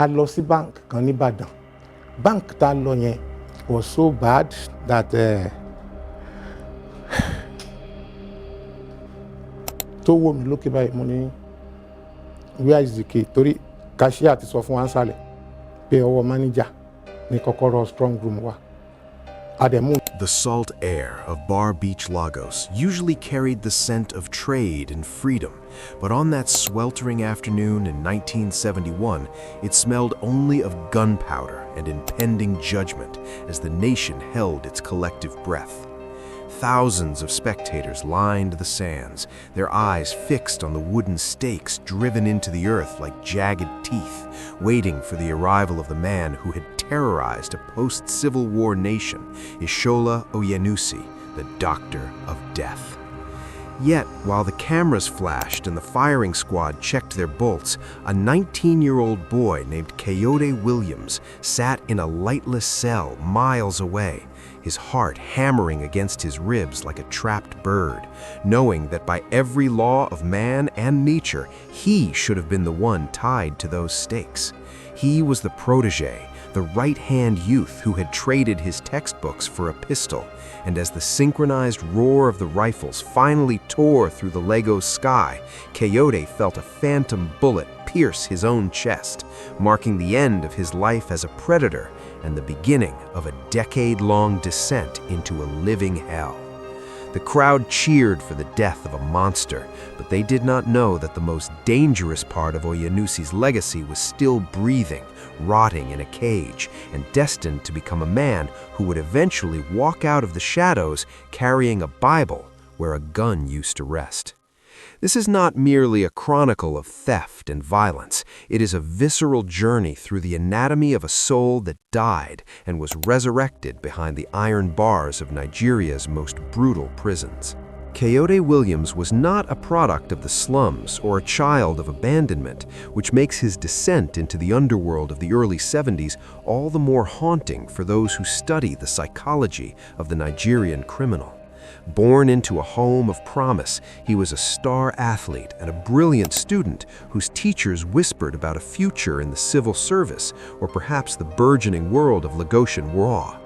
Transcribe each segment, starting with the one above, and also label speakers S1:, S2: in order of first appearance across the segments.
S1: a lọ sí bank kan ní Ìbàdàn. Bank tá a lọ yẹn was so bad that tó wò mí lókè báyìí mo ní where is the key torí cashier ti sọ fún wa nsàlẹ̀ pé ọwọ́ manager ní kọ́kọ́rọ́ strong room wa.
S2: The salt air of Bar Beach, Lagos usually carried the scent of trade and freedom, but on that sweltering afternoon in 1971, it smelled only of gunpowder and impending judgment as the nation held its collective breath. Thousands of spectators lined the sands, their eyes fixed on the wooden stakes driven into the earth like jagged teeth, waiting for the arrival of the man who had terrorized a post-Civil War nation, Ishola Oyenusi, the Doctor of Death. Yet, while the cameras flashed and the firing squad checked their bolts, a 19-year-old boy named Kayode Williams sat in a lightless cell miles away, his heart hammering against his ribs like a trapped bird, knowing that by every law of man and nature, he should have been the one tied to those stakes. He was the protege, the right-hand youth who had traded his textbooks for a pistol, and as the synchronized roar of the rifles finally tore through the Lagos sky, Kayode felt a phantom bullet pierce his own chest, marking the end of his life as a predator and the beginning of a decade-long descent into a living hell. The crowd cheered for the death of a monster, but they did not know that the most dangerous part of Oyenusi's legacy was still breathing, rotting in a cage, and destined to become a man who would eventually walk out of the shadows carrying a Bible where a gun used to rest. This is not merely a chronicle of theft and violence. It is a visceral journey through the anatomy of a soul that died and was resurrected behind the iron bars of Nigeria's most brutal prisons. Kayode Williams was not a product of the slums or a child of abandonment, which makes his descent into the underworld of the early 70s all the more haunting for those who study the psychology of the Nigerian criminal. Born into a home of promise, he was a star athlete and a brilliant student whose teachers whispered about a future in the civil service or perhaps the burgeoning world of Lagosian law.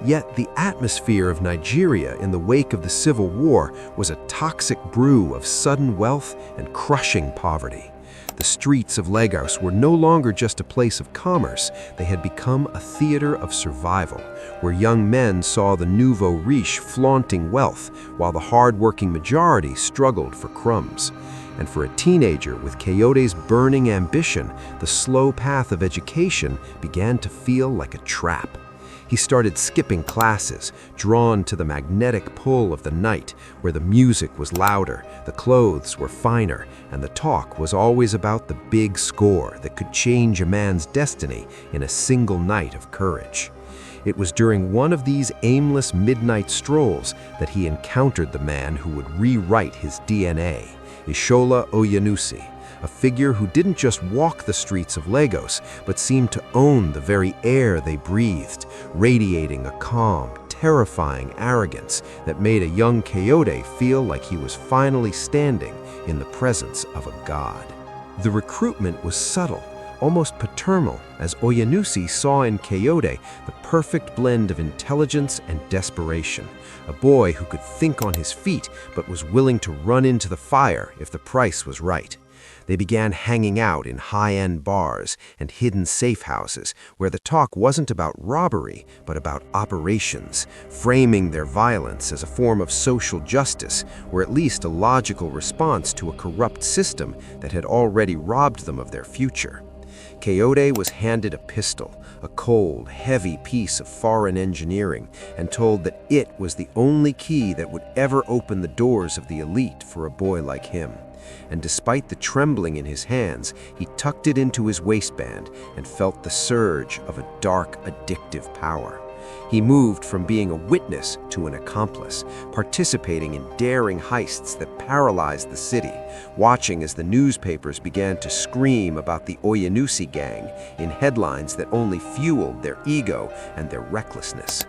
S2: Yet the atmosphere of Nigeria in the wake of the Civil War was a toxic brew of sudden wealth and crushing poverty. The streets of Lagos were no longer just a place of commerce, they had become a theater of survival, where young men saw the nouveau riche flaunting wealth, while the hard-working majority struggled for crumbs. And for a teenager with Kayode's burning ambition, the slow path of education began to feel like a trap. He started skipping classes, drawn to the magnetic pull of the night, where the music was louder, the clothes were finer, and the talk was always about the big score that could change a man's destiny in a single night of courage. It was during one of these aimless midnight strolls that he encountered the man who would rewrite his DNA, Ishola Oyenusi, a figure who didn't just walk the streets of Lagos, but seemed to own the very air they breathed, radiating a calm, terrifying arrogance that made a young Kayode feel like he was finally standing in the presence of a god. The recruitment was subtle, almost paternal, as Oyenusi saw in Kayode the perfect blend of intelligence and desperation, a boy who could think on his feet but was willing to run into the fire if the price was right. They began hanging out in high-end bars and hidden safe houses where the talk wasn't about robbery, but about operations, framing their violence as a form of social justice, or at least a logical response to a corrupt system that had already robbed them of their future. Kayode was handed a pistol, a cold, heavy piece of foreign engineering, and told that it was the only key that would ever open the doors of the elite for a boy like him. And despite the trembling in his hands, he tucked it into his waistband and felt the surge of a dark, addictive power. He moved from being a witness to an accomplice, participating in daring heists that paralyzed the city, watching as the newspapers began to scream about the Oyenusi gang in headlines that only fueled their ego and their recklessness.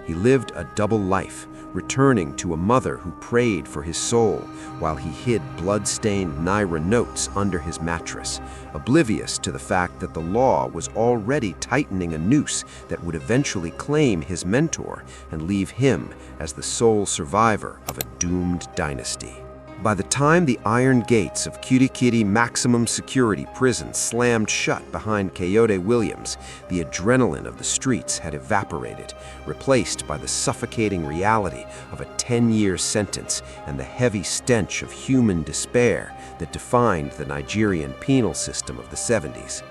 S2: He lived a double life, returning to a mother who prayed for his soul while he hid blood-stained Naira notes under his mattress, oblivious to the fact that the law was already tightening a noose that would eventually claim his mentor and leave him as the sole survivor of a doomed dynasty. By the time the iron gates of Kirikiri maximum security prison slammed shut behind Kayode Williams, the adrenaline of the streets had evaporated, replaced by the suffocating reality of a 10-year sentence and the heavy stench of human despair that defined the Nigerian penal system of the 70s.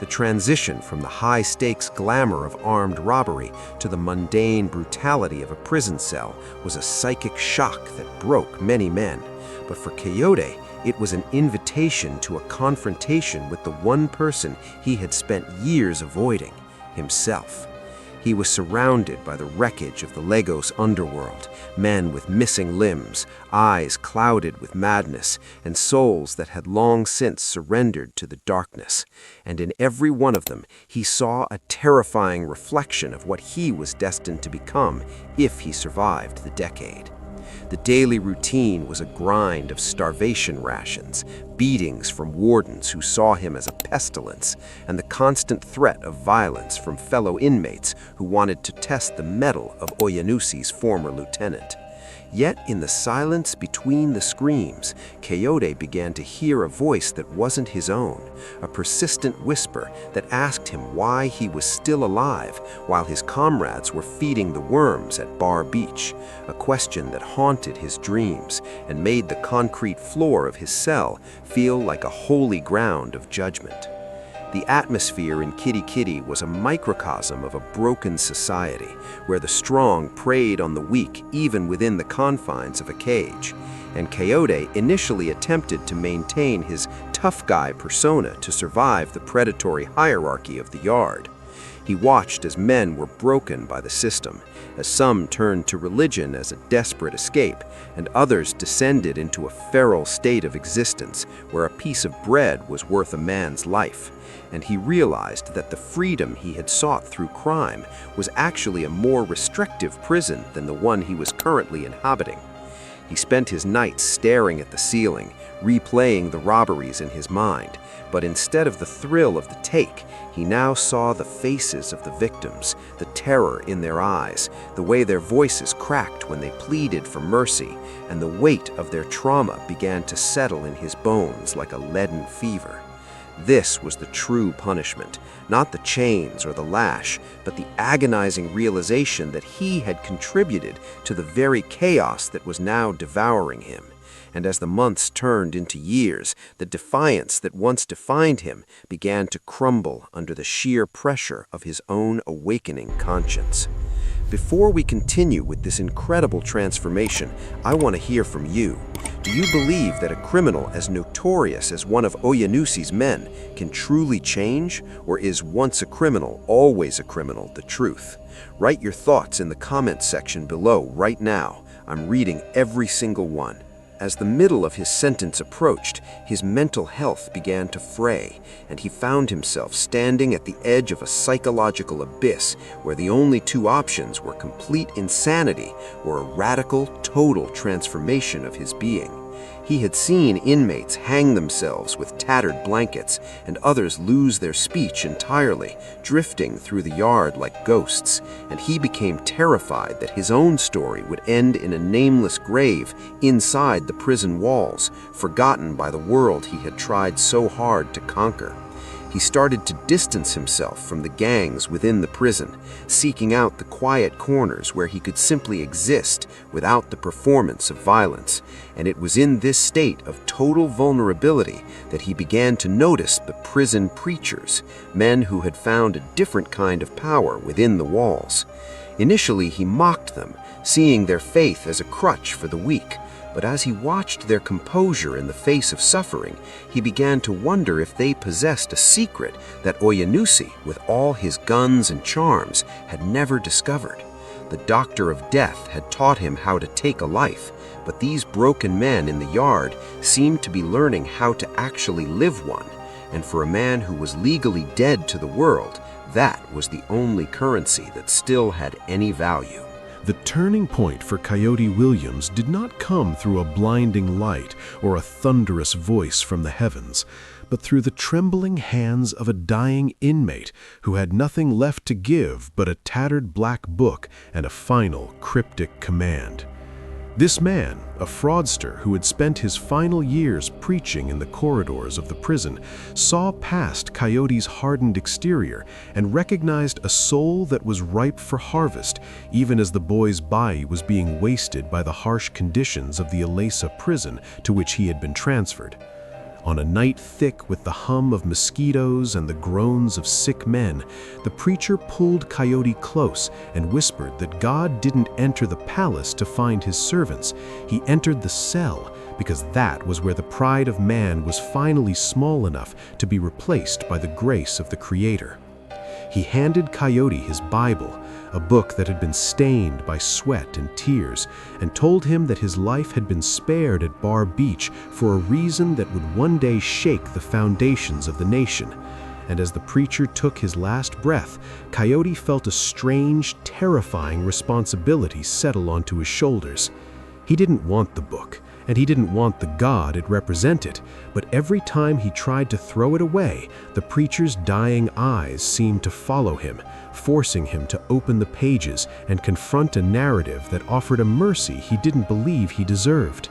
S2: The transition from the high-stakes glamour of armed robbery to the mundane brutality of a prison cell was a psychic shock that broke many men. But for Kayode, it was an invitation to a confrontation with the one person he had spent years avoiding, himself. He was surrounded by the wreckage of the Lagos underworld, men with missing limbs, eyes clouded with madness, and souls that had long since surrendered to the darkness. And in every one of them, he saw a terrifying reflection of what he was destined to become if he survived the decade. The daily routine was a grind of starvation rations, beatings from wardens who saw him as a pestilence, and the constant threat of violence from fellow inmates who wanted to test the mettle of Oyenusi's former lieutenant. Yet in the silence between the screams, Kayode began to hear a voice that wasn't his own, a persistent whisper that asked him why he was still alive while his comrades were feeding the worms at Bar Beach, a question that haunted his dreams and made the concrete floor of his cell feel like a holy ground of judgment. The atmosphere in Kirikiri was a microcosm of a broken society, where the strong preyed on the weak even within the confines of a cage. And Kayode initially attempted to maintain his tough guy persona to survive the predatory hierarchy of the yard. He watched as men were broken by the system, as some turned to religion as a desperate escape, and others descended into a feral state of existence where a piece of bread was worth a man's life. And he realized that the freedom he had sought through crime was actually a more restrictive prison than the one he was currently inhabiting. He spent his nights staring at the ceiling, replaying the robberies in his mind, but instead of the thrill of the take, he now saw the faces of the victims, the terror in their eyes, the way their voices cracked when they pleaded for mercy, and the weight of their trauma began to settle in his bones like a leaden fever. This was the true punishment, not the chains or the lash, but the agonizing realization that he had contributed to the very chaos that was now devouring him. And as the months turned into years, the defiance that once defined him began to crumble under the sheer pressure of his own awakening conscience. Before we continue with this incredible transformation, I want to hear from you. Do you believe that a criminal as notorious as one of Oyenusi's men can truly change, or is once a criminal, always a criminal, the truth? Write your thoughts in the comments section below right now. I'm reading every single one. As the middle of his sentence approached, his mental health began to fray, and he found himself standing at the edge of a psychological abyss where the only two options were complete insanity or a radical, total transformation of his being. He had seen inmates hang themselves with tattered blankets and others lose their speech entirely, drifting through the yard like ghosts, and he became terrified that his own story would end in a nameless grave inside the prison walls, forgotten by the world he had tried so hard to conquer. He started to distance himself from the gangs within the prison, seeking out the quiet corners where he could simply exist without the performance of violence. And it was in this state of total vulnerability that he began to notice the prison preachers, men who had found a different kind of power within the walls. Initially, he mocked them, seeing their faith as a crutch for the weak. But as he watched their composure in the face of suffering, he began to wonder if they possessed a secret that Oyenusi, with all his guns and charms, had never discovered. The doctor of death had taught him how to take a life, but these broken men in the yard seemed to be learning how to actually live one. And for a man who was legally dead to the world, that was the only currency that still had any value. The turning point for Kayode Williams did not come through a blinding light or a thunderous voice from the heavens, but through the trembling hands of a dying inmate who had nothing left to give but a tattered black book and a final cryptic command. This man, a fraudster who had spent his final years preaching in the corridors of the prison, saw past Kayode's hardened exterior and recognized a soul that was ripe for harvest, even as the boy's body was being wasted by the harsh conditions of the Ilesa prison to which he had been transferred. On a night thick with the hum of mosquitoes and the groans of sick men, the preacher pulled Kayode close and whispered that God didn't enter the palace to find his servants. He entered the cell because that was where the pride of man was finally small enough to be replaced by the grace of the Creator. He handed Kayode his Bible, a book that had been stained by sweat and tears, and told him that his life had been spared at Bar Beach for a reason that would one day shake the foundations of the nation. And as the preacher took his last breath, Kayode felt a strange, terrifying responsibility settle onto his shoulders. He didn't want the book, and he didn't want the God it represented, but every time he tried to throw it away, the preacher's dying eyes seemed to follow him, forcing him to open the pages and confront a narrative that offered a mercy he didn't believe he deserved.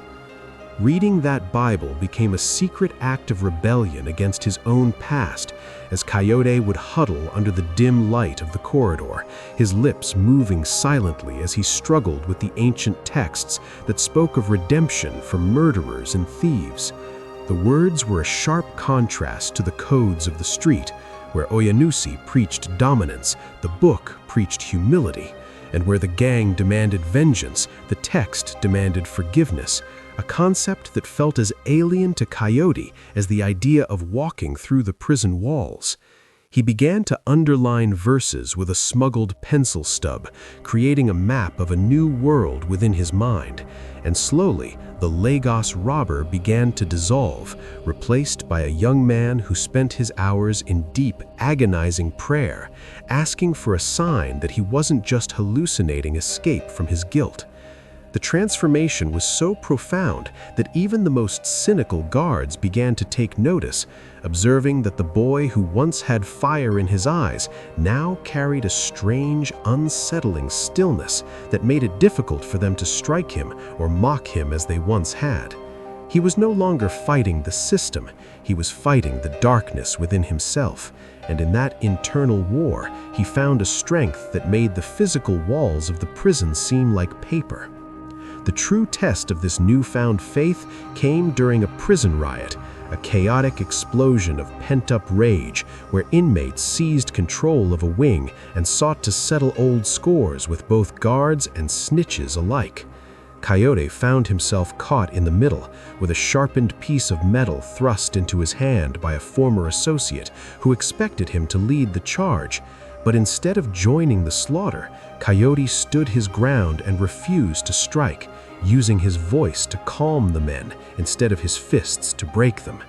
S2: Reading that Bible became a secret act of rebellion against his own past, as Kayode would huddle under the dim light of the corridor, his lips moving silently as he struggled with the ancient texts that spoke of redemption for murderers and thieves. The words were a sharp contrast to the codes of the street, where Oyenusi preached dominance, the book preached humility, and where the gang demanded vengeance, the text demanded forgiveness, a concept that felt as alien to Kayode as the idea of walking through the prison walls. He began to underline verses with a smuggled pencil stub, creating a map of a new world within his mind, and slowly the Lagos robber began to dissolve, replaced by a young man who spent his hours in deep, agonizing prayer, asking for a sign that he wasn't just hallucinating escape from his guilt. The transformation was so profound that even the most cynical guards began to take notice, observing that the boy who once had fire in his eyes now carried a strange, unsettling stillness that made it difficult for them to strike him or mock him as they once had. He was no longer fighting the system, he was fighting the darkness within himself, and in that internal war, he found a strength that made the physical walls of the prison seem like paper. The true test of this newfound faith came during a prison riot, a chaotic explosion of pent-up rage where inmates seized control of a wing and sought to settle old scores with both guards and snitches alike. Kayode found himself caught in the middle, with a sharpened piece of metal thrust into his hand by a former associate who expected him to lead the charge. But instead of joining the slaughter, Kayode stood his ground and refused to strike, using his voice to calm the men instead of his fists to break them.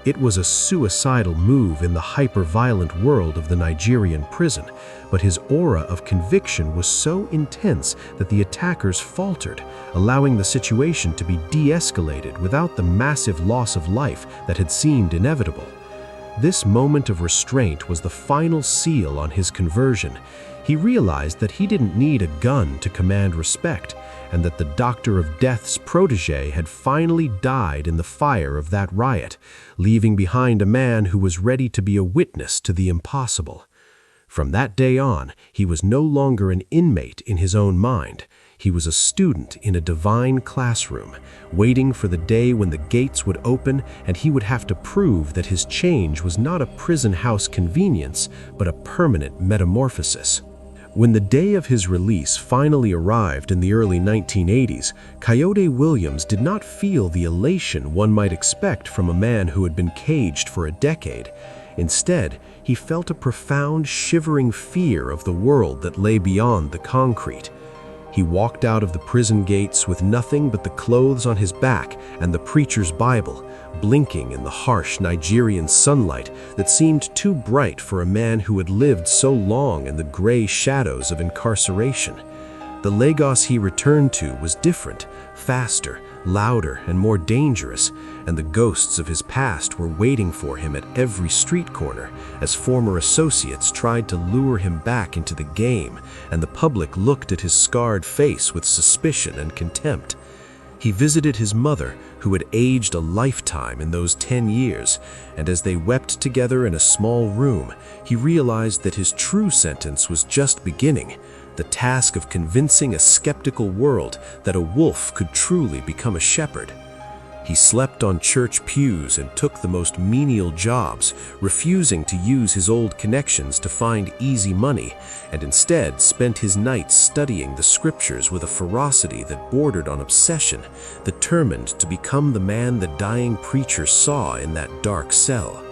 S2: It was a suicidal move in the hyper-violent world of the Nigerian prison, but his aura of conviction was so intense that the attackers faltered, allowing the situation to be de-escalated without the massive loss of life that had seemed inevitable. This moment of restraint was the final seal on his conversion. He realized that he didn't need a gun to command respect, and that the Doctor of Death's protege had finally died in the fire of that riot, leaving behind a man who was ready to be a witness to the impossible. From that day on, he was no longer an inmate in his own mind. He was a student in a divine classroom, waiting for the day when the gates would open and he would have to prove that his change was not a prison house convenience, but a permanent metamorphosis. When the day of his release finally arrived in the early 1980s, Kayode Williams did not feel the elation one might expect from a man who had been caged for a decade. Instead, he felt a profound, shivering fear of the world that lay beyond the concrete. He walked out of the prison gates with nothing but the clothes on his back and the preacher's Bible, blinking in the harsh Nigerian sunlight that seemed too bright for a man who had lived so long in the gray shadows of incarceration. The The Lagos he returned to was different, faster, louder, and more dangerous, and the ghosts of his past were waiting for him at every street corner as former associates tried to lure him back into the game, and the public looked at his scarred face with suspicion and contempt. He visited his mother, who had aged a lifetime in those 10 years, and as they wept together in a small room, he realized that his true sentence was just beginning, the task of convincing a skeptical world that a wolf could truly become a shepherd. He slept on church pews and took the most menial jobs, refusing to use his old connections to find easy money, and instead spent his nights studying the scriptures with a ferocity that bordered on obsession, determined to become the man the dying preacher saw in that dark cell.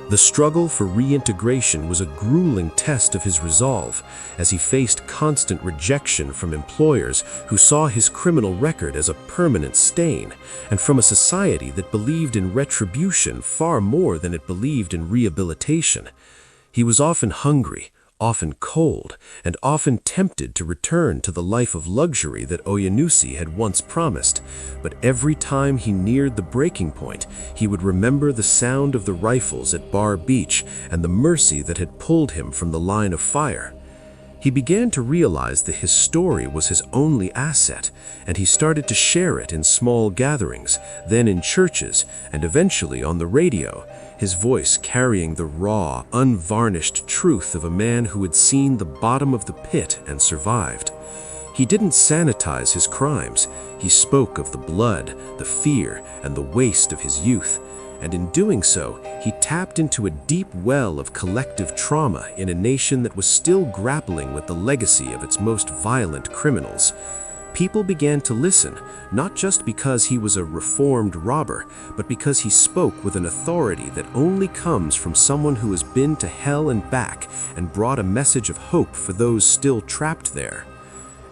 S2: The struggle for reintegration was a grueling test of his resolve, as he faced constant rejection from employers who saw his criminal record as a permanent stain, and from a society that believed in retribution far more than it believed in rehabilitation. He was often hungry, often cold, and often tempted to return to the life of luxury that Oyenusi had once promised. But every time he neared the breaking point, he would remember the sound of the rifles at Bar Beach and the mercy that had pulled him from the line of fire. He began to realize that his story was his only asset, and he started to share it in small gatherings, then in churches, and eventually on the radio, his voice carrying the raw, unvarnished truth of a man who had seen the bottom of the pit and survived. He didn't sanitize his crimes. He spoke of the blood, the fear, and the waste of his youth. And in doing so, he tapped into a deep well of collective trauma in a nation that was still grappling with the legacy of its most violent criminals. People began to listen, not just because he was a reformed robber, but because he spoke with an authority that only comes from someone who has been to hell and back and brought a message of hope for those still trapped there.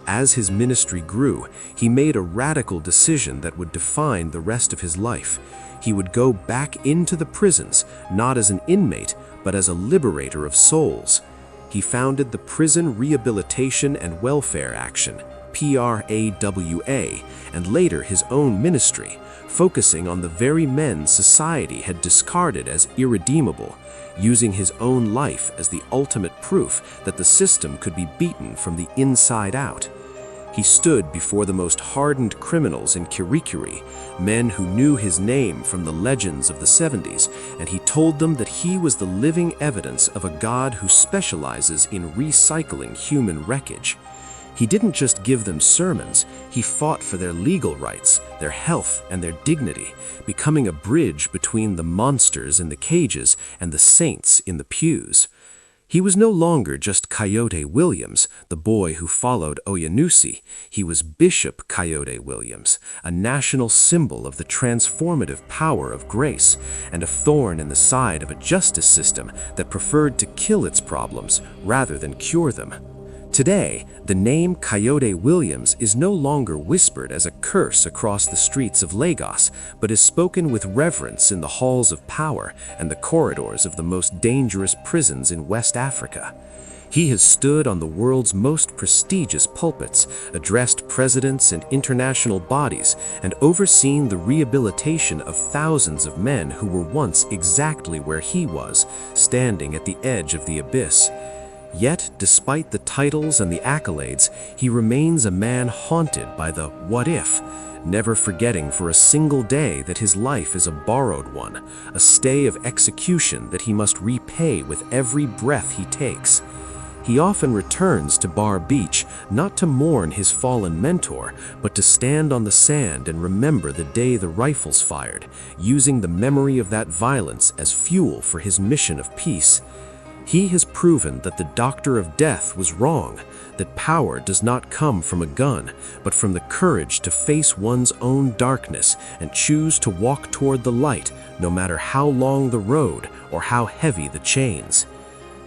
S2: As his ministry grew, he made a radical decision that would define the rest of his life. He would go back into the prisons, not as an inmate, but as a liberator of souls. He founded the Prison Rehabilitation and Welfare Action, PRAWA, and later his own ministry, focusing on the very men society had discarded as irredeemable, using his own life as the ultimate proof that the system could be beaten from the inside out. He stood before the most hardened criminals in Kirikiri, men who knew his name from the legends of the 70s, and he told them that he was the living evidence of a God who specializes in recycling human wreckage. He didn't just give them sermons, he fought for their legal rights, their health, and their dignity, becoming a bridge between the monsters in the cages and the saints in the pews. He was no longer just Kayode Williams, the boy who followed Oyenusi. He was Bishop Kayode Williams, a national symbol of the transformative power of grace, and a thorn in the side of a justice system that preferred to kill its problems rather than cure them. Today, the name Kayode Williams is no longer whispered as a curse across the streets of Lagos, but is spoken with reverence in the halls of power and the corridors of the most dangerous prisons in West Africa. He has stood on the world's most prestigious pulpits, addressed presidents and international bodies, and overseen the rehabilitation of thousands of men who were once exactly where he was, standing at the edge of the abyss. Yet, despite the titles and the accolades, he remains a man haunted by the what if, never forgetting for a single day that his life is a borrowed one, a stay of execution that he must repay with every breath he takes. He often returns to Bar Beach, not to mourn his fallen mentor, but to stand on the sand and remember the day the rifles fired, using the memory of that violence as fuel for his mission of peace. He has proven that the doctor of death was wrong, that power does not come from a gun, but from the courage to face one's own darkness and choose to walk toward the light, no matter how long the road or how heavy the chains.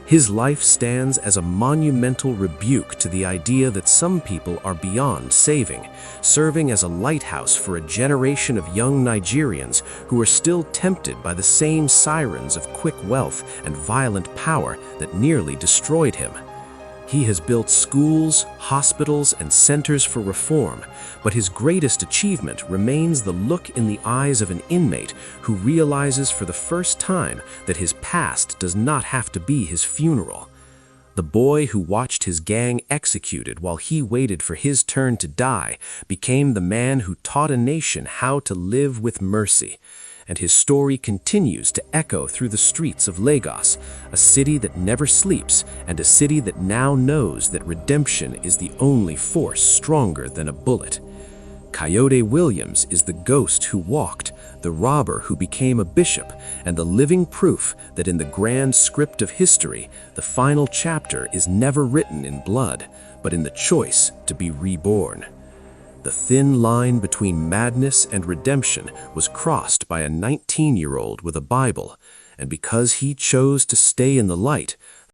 S2: His life stands as a monumental rebuke to the idea that some people are beyond saving, serving as a lighthouse for a generation of young Nigerians who are still tempted by the same sirens of quick wealth and violent power that nearly destroyed him. He has built schools, hospitals, and centers for reform, but his greatest achievement remains the look in the eyes of an inmate who realizes for the first time that his past does not have to be his funeral. The boy who watched his gang executed while he waited for his turn to die became the man who taught a nation how to live with mercy. And his story continues to echo through the streets of Lagos, a city that never sleeps and a city that now knows that redemption is the only force stronger than a bullet. Kayode Williams is the ghost who walked, the robber who became a bishop, and the living proof that in the grand script of history, the final chapter is never written in blood, but in the choice to be reborn. The thin line between madness and redemption was crossed by a 19-year-old with a Bible, and because he chose to stay in the light,